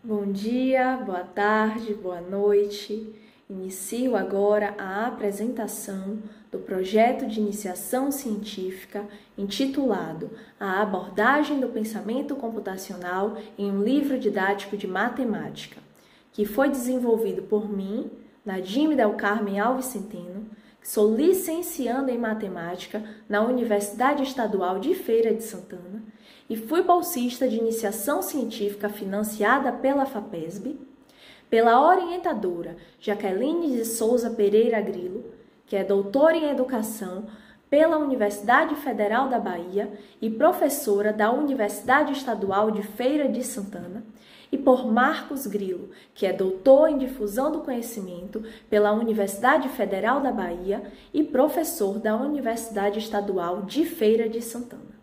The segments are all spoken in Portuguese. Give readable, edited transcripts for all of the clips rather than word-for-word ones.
Bom dia, boa tarde, boa noite. Inicio agora a apresentação do projeto de iniciação científica intitulado A Abordagem do Pensamento Computacional em um Livro Didático de Matemática, que foi desenvolvido por mim, Nadime Del Carmen Alves Centeno, que sou licencianda em Matemática na Universidade Estadual de Feira de Santana e fui bolsista de iniciação científica financiada pela FAPESB, pela orientadora Jaqueline de Souza Pereira Grilo, que é doutora em Educação pela Universidade Federal da Bahia e professora da Universidade Estadual de Feira de Santana, e por Marcos Grilo, que é doutor em Difusão do Conhecimento pela Universidade Federal da Bahia e professor da Universidade Estadual de Feira de Santana.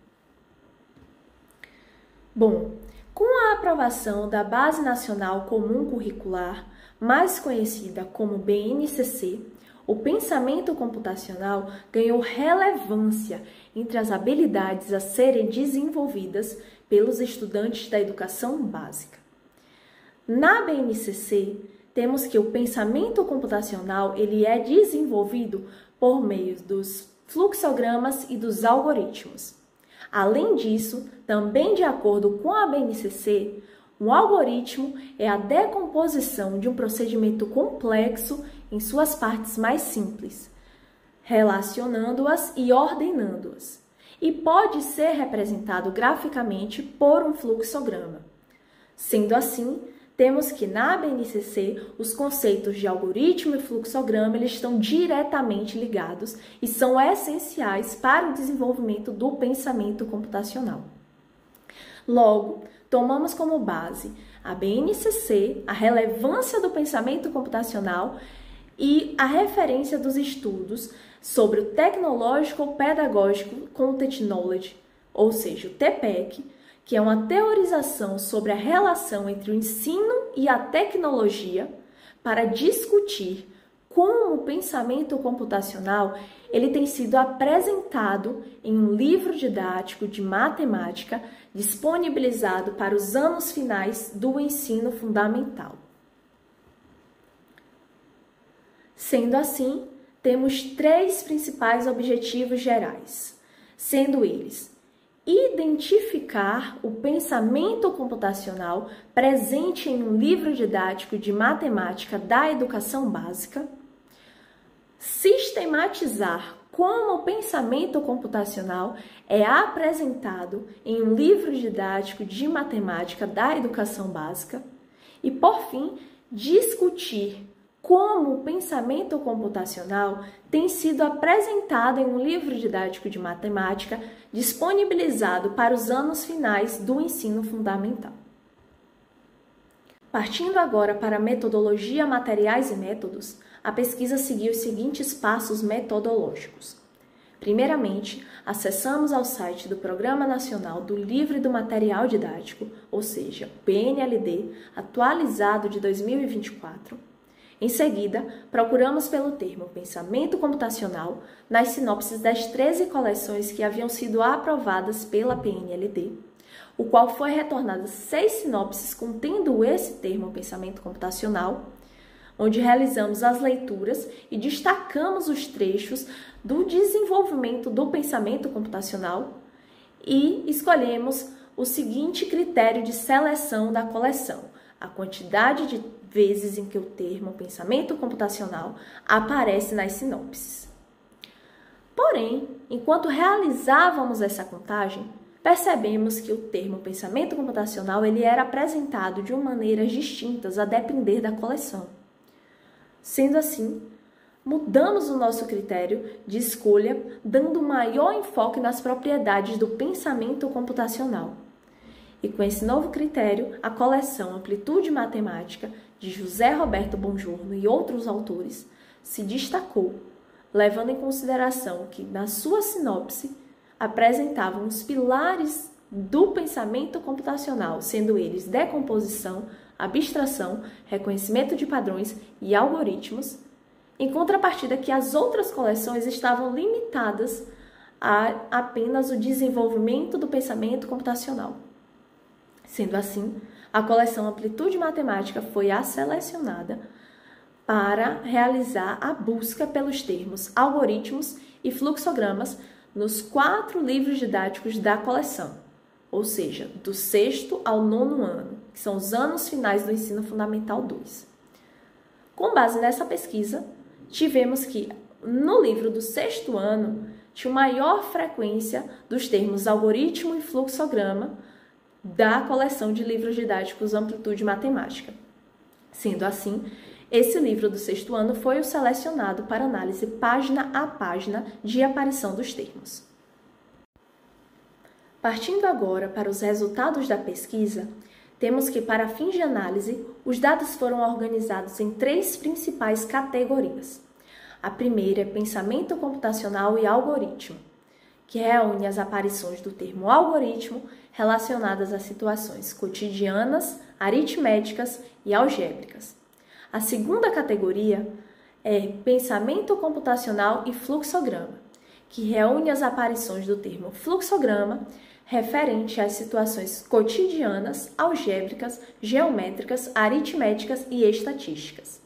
Bom, com a aprovação da Base Nacional Comum Curricular, mais conhecida como BNCC, o pensamento computacional ganhou relevância entre as habilidades a serem desenvolvidas pelos estudantes da educação básica. Na BNCC, temos que o pensamento computacional ele é desenvolvido por meio dos fluxogramas e dos algoritmos. Além disso, também de acordo com a BNCC, um algoritmo é a decomposição de um procedimento complexo em suas partes mais simples, relacionando-as e ordenando-as, e pode ser representado graficamente por um fluxograma. Sendo assim, temos que na BNCC os conceitos de algoritmo e fluxograma eles estão diretamente ligados e são essenciais para o desenvolvimento do pensamento computacional. Logo, tomamos como base a BNCC, a relevância do pensamento computacional e a referência dos estudos sobre o Technological Pedagogical Content Knowledge, ou seja, o TPEC, que é uma teorização sobre a relação entre o ensino e a tecnologia para discutir como o pensamento computacional ele tem sido apresentado em um livro didático de matemática disponibilizado para os anos finais do ensino fundamental. Sendo assim, temos três principais objetivos gerais, sendo eles identificar o pensamento computacional presente em um livro didático de matemática da educação básica, sistematizar como o pensamento computacional é apresentado em um livro didático de matemática da educação básica e, por fim, discutir como o pensamento computacional tem sido apresentado em um livro didático de matemática disponibilizado para os anos finais do ensino fundamental. Partindo agora para a metodologia, materiais e métodos, a pesquisa seguiu os seguintes passos metodológicos. Primeiramente, acessamos ao site do Programa Nacional do Livro e do Material Didático, ou seja, PNLD, atualizado de 2024. Em seguida, procuramos pelo termo pensamento computacional nas sinopses das 13 coleções que haviam sido aprovadas pela PNLD, o qual foi retornado 6 sinopses contendo esse termo pensamento computacional, onde realizamos as leituras e destacamos os trechos do desenvolvimento do pensamento computacional e escolhemos o seguinte critério de seleção da coleção: a quantidade de vezes em que o termo pensamento computacional aparece nas sinopses. Porém, enquanto realizávamos essa contagem, percebemos que o termo pensamento computacional ele era apresentado de maneiras distintas a depender da coleção. Sendo assim, mudamos o nosso critério de escolha, dando maior enfoque nas propriedades do pensamento computacional. E com esse novo critério, a coleção Amplitude Matemática, de José Roberto Bongiorno e outros autores, se destacou, levando em consideração que, na sua sinopse, apresentavam os pilares do pensamento computacional, sendo eles decomposição, abstração, reconhecimento de padrões e algoritmos, em contrapartida que as outras coleções estavam limitadas a apenas o desenvolvimento do pensamento computacional. Sendo assim, a coleção Amplitude Matemática foi a selecionada para realizar a busca pelos termos algoritmos e fluxogramas nos 4 livros didáticos da coleção, ou seja, do 6º ao 9º ano, que são os anos finais do Ensino Fundamental 2. Com base nessa pesquisa, tivemos que no livro do 6º ano tinha maior frequência dos termos algoritmo e fluxograma da coleção de livros didáticos Amplitude Matemática. Sendo assim, esse livro do 6º ano foi o selecionado para análise página a página de aparição dos termos. Partindo agora para os resultados da pesquisa, temos que, para fins de análise, os dados foram organizados em 3 principais categorias. A primeira é pensamento computacional e algoritmo, que reúne as aparições do termo algoritmo relacionadas a situações cotidianas, aritméticas e algébricas. A segunda categoria é pensamento computacional e fluxograma, que reúne as aparições do termo fluxograma referente às situações cotidianas, algébricas, geométricas, aritméticas e estatísticas.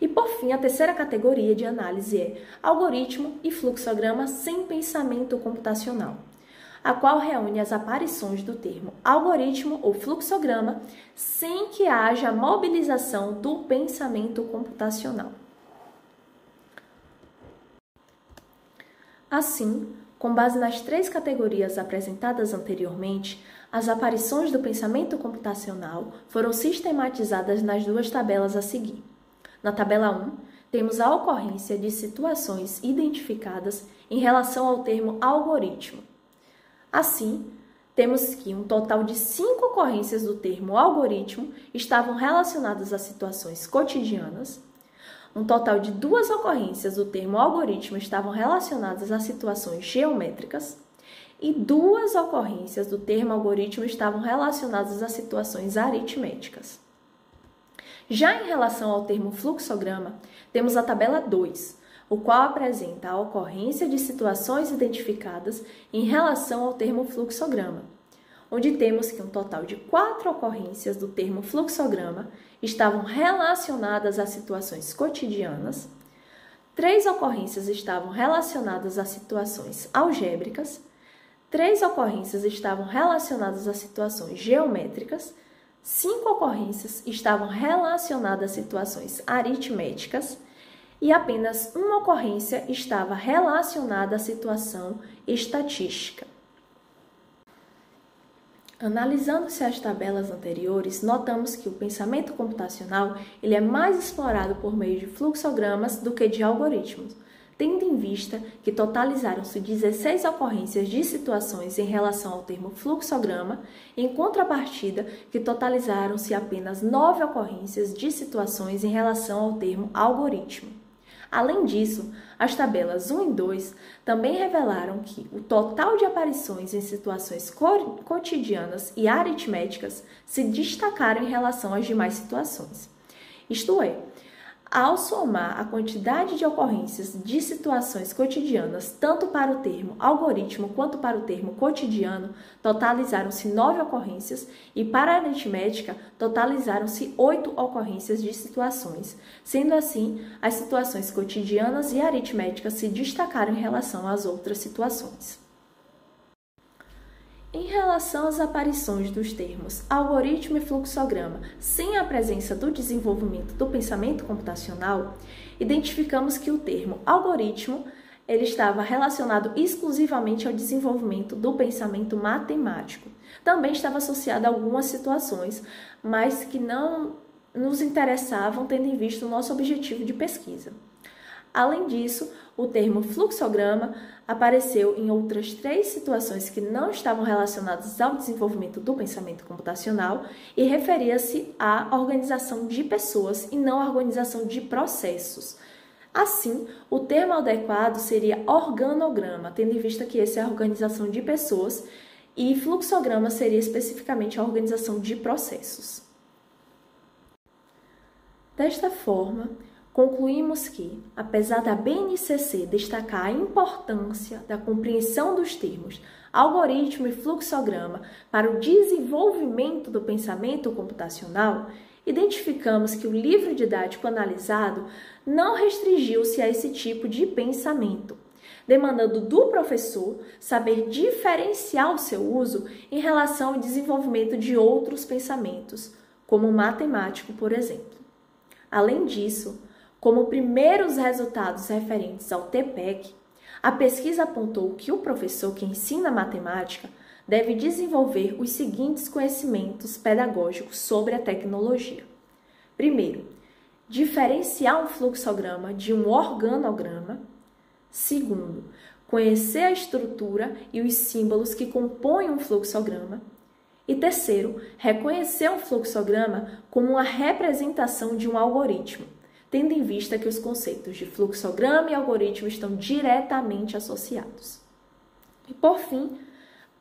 E, por fim, a terceira categoria de análise é algoritmo e fluxograma sem pensamento computacional, a qual reúne as aparições do termo algoritmo ou fluxograma sem que haja mobilização do pensamento computacional. Assim, com base nas 3 categorias apresentadas anteriormente, as aparições do pensamento computacional foram sistematizadas nas 2 tabelas a seguir. Na tabela 1, temos a ocorrência de situações identificadas em relação ao termo algoritmo. Assim, temos que um total de 5 ocorrências do termo algoritmo estavam relacionadas a situações cotidianas, um total de 2 ocorrências do termo algoritmo estavam relacionadas a situações geométricas e 2 ocorrências do termo algoritmo estavam relacionadas a situações aritméticas. Já em relação ao termo fluxograma, temos a tabela 2, o qual apresenta a ocorrência de situações identificadas em relação ao termo fluxograma, onde temos que um total de 4 ocorrências do termo fluxograma estavam relacionadas a situações cotidianas, 3 ocorrências estavam relacionadas a situações algébricas, 3 ocorrências estavam relacionadas a situações geométricas, 5 ocorrências estavam relacionadas a situações aritméticas e apenas 1 ocorrência estava relacionada à situação estatística. Analisando-se as tabelas anteriores, notamos que o pensamento computacional ele é mais explorado por meio de fluxogramas do que de algoritmos, tendo em vista que totalizaram-se 16 ocorrências de situações em relação ao termo fluxograma, em contrapartida que totalizaram-se apenas 9 ocorrências de situações em relação ao termo algoritmo. Além disso, as tabelas 1 e 2 também revelaram que o total de aparições em situações cotidianas e aritméticas se destacaram em relação às demais situações. Isto é, ao somar a quantidade de ocorrências de situações cotidianas, tanto para o termo algoritmo quanto para o termo cotidiano, totalizaram-se 9 ocorrências e para a aritmética, totalizaram-se 8 ocorrências de situações. Sendo assim, as situações cotidianas e aritméticas se destacaram em relação às outras situações. Em relação às aparições dos termos algoritmo e fluxograma sem a presença do desenvolvimento do pensamento computacional, identificamos que o termo algoritmo ele estava relacionado exclusivamente ao desenvolvimento do pensamento matemático. Também estava associado a algumas situações, mas que não nos interessavam tendo em vista o nosso objetivo de pesquisa. Além disso, o termo fluxograma apareceu em outras 3 situações que não estavam relacionadas ao desenvolvimento do pensamento computacional e referia-se à organização de pessoas e não à organização de processos. Assim, o termo adequado seria organograma, tendo em vista que essa é a organização de pessoas, e fluxograma seria especificamente a organização de processos. Desta forma, Concluímos que, apesar da BNCC destacar a importância da compreensão dos termos algoritmo e fluxograma para o desenvolvimento do pensamento computacional, identificamos que o livro didático analisado não restringiu-se a esse tipo de pensamento, demandando do professor saber diferenciar o seu uso em relação ao desenvolvimento de outros pensamentos, como o matemático, por exemplo. Além disso, como primeiros resultados referentes ao TPEC, a pesquisa apontou que o professor que ensina matemática deve desenvolver os seguintes conhecimentos pedagógicos sobre a tecnologia. Primeiro, diferenciar um fluxograma de um organograma. Segundo, conhecer a estrutura e os símbolos que compõem um fluxograma. E terceiro, reconhecer um fluxograma como uma representação de um algoritmo, tendo em vista que os conceitos de fluxograma e algoritmo estão diretamente associados. E por fim,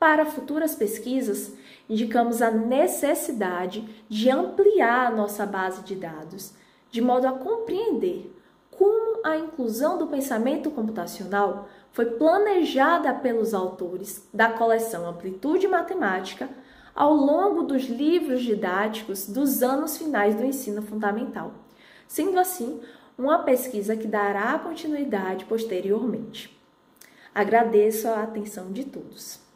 para futuras pesquisas, indicamos a necessidade de ampliar a nossa base de dados, de modo a compreender como a inclusão do pensamento computacional foi planejada pelos autores da coleção Amplitude Matemática ao longo dos livros didáticos dos anos finais do ensino fundamental, sendo assim uma pesquisa que dará continuidade posteriormente. Agradeço a atenção de todos.